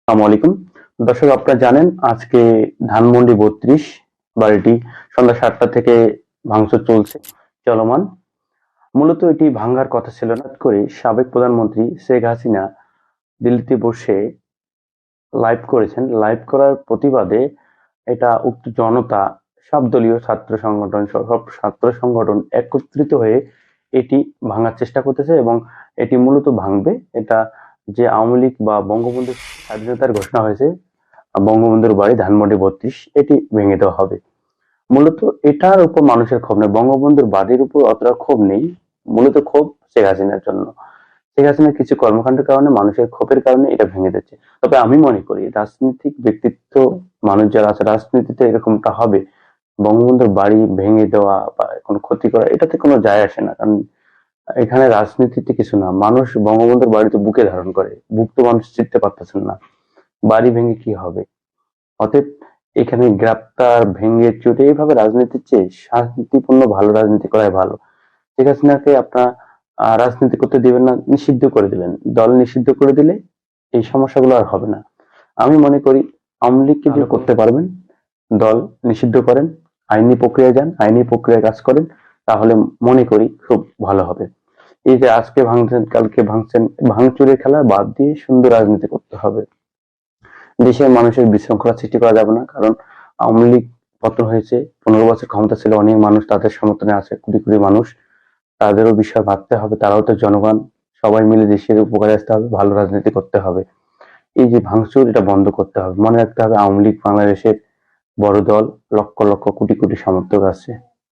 আসসালামু আলাইকুম। দর্শক, আপনারা জানেন আজকে ধানমন্ডি ৩২ বাড়িটি সন্ধ্যা ৭টা থেকে ভাঙচুর চলছে, চলমান। মূলত এটি ভাঙ্গার কথা ছিল না। হঠাৎ করে সাবেক প্রধানমন্ত্রী শেখ হাসিনা দিল্লিতে বসে লাইভ করেছেন। লাইভ করার প্রতিবাদে এটা উক্ত জনতা, সব দলীয় ছাত্র সংগঠন, সব ছাত্র সংগঠন একত্রিত হয়ে এটি ভাঙার চেষ্টা করতেছে এবং এটি মূলত ভাঙবে। এটা যে আওয়ামী লীগ বা বঙ্গবন্ধুর স্বাধীনতার ঘোষণা হয়েছে, বঙ্গবন্ধুর বাড়ি ধানমন্ডি ৩২, এটি ভেঙে দেওয়া হবে। মূলত এটার উপর মানুষের ক্ষোভ নেই, বঙ্গবন্ধুর বাড়ির উপর অতটা ক্ষোভ নেই। মূলত ক্ষোভ শেখ হাসিনার জন্য। শেখ হাসিনার কিছু কর্মকাণ্ডের কারণে, মানুষের ক্ষোভের কারণে এটা ভেঙে যাচ্ছে। তবে আমি মনে করি রাজনৈতিক ব্যক্তিত্ব, মানুষ যারা আছে রাজনীতিতে, এরকমটা হবে। বঙ্গবন্ধুর বাড়ি ভেঙে দেওয়া বা কোনো ক্ষতি করা, এটাতে কোনো যায় আসে না। কারণ এখানে রাজনীতিতে কিছু না। মানুষ বঙ্গবন্ধুর বাড়িতে বুকে ধারণ করে, বুক তো মানুষ চিনতে পারতেছেন না, বাড়ি ভেঙে কি হবে? অতএব এখানে গ্রেপ্তার, ভেঙে চুরে এইভাবে রাজনীতির চেয়ে শান্তিপূর্ণ ভালো রাজনীতি করাই ভালো। শেখ হাসিনাকে আপনার রাজনীতি করতে দিবেন না, নিষিদ্ধ করে দিবেন। দল নিষিদ্ধ করে দিলে এই সমস্যাগুলো আর হবে না। আমি মনে করি আওয়ামী লীগকে যে করতে পারবেন, দল নিষিদ্ধ করেন, আইনি প্রক্রিয়া যান, আইনি প্রক্রিয়ায় কাজ করেন, তাহলে মনে করি খুব ভালো হবে। এই যে আজকে ভাঙছেন, কালকে ভাঙছেন, ভাঙচুরের খেলা বাদ দিয়ে সুন্দর রাজনীতি করতে হবে। দেশের মানুষের বিশৃঙ্খলা সৃষ্টি করা যাবে না। কারণ আওয়ামী লীগ পতন হয়েছে, 15 বছর ক্ষমতা ছিল, অনেক মানুষ তাদের সমর্থনে আছে, কোটি কোটি মানুষ। তাদেরও বিষয় ভাবতে হবে, তারাও তো জনগণ। সবাই মিলে দেশের উপকারে আসতে হবে, ভালো রাজনীতি করতে হবে। এই যে ভাঙচুর, এটা বন্ধ করতে হবে। মনে রাখতে হবে আওয়ামী লীগ বাংলাদেশের বড় দল, লক্ষ লক্ষ কোটি কোটি সমর্থক আছে।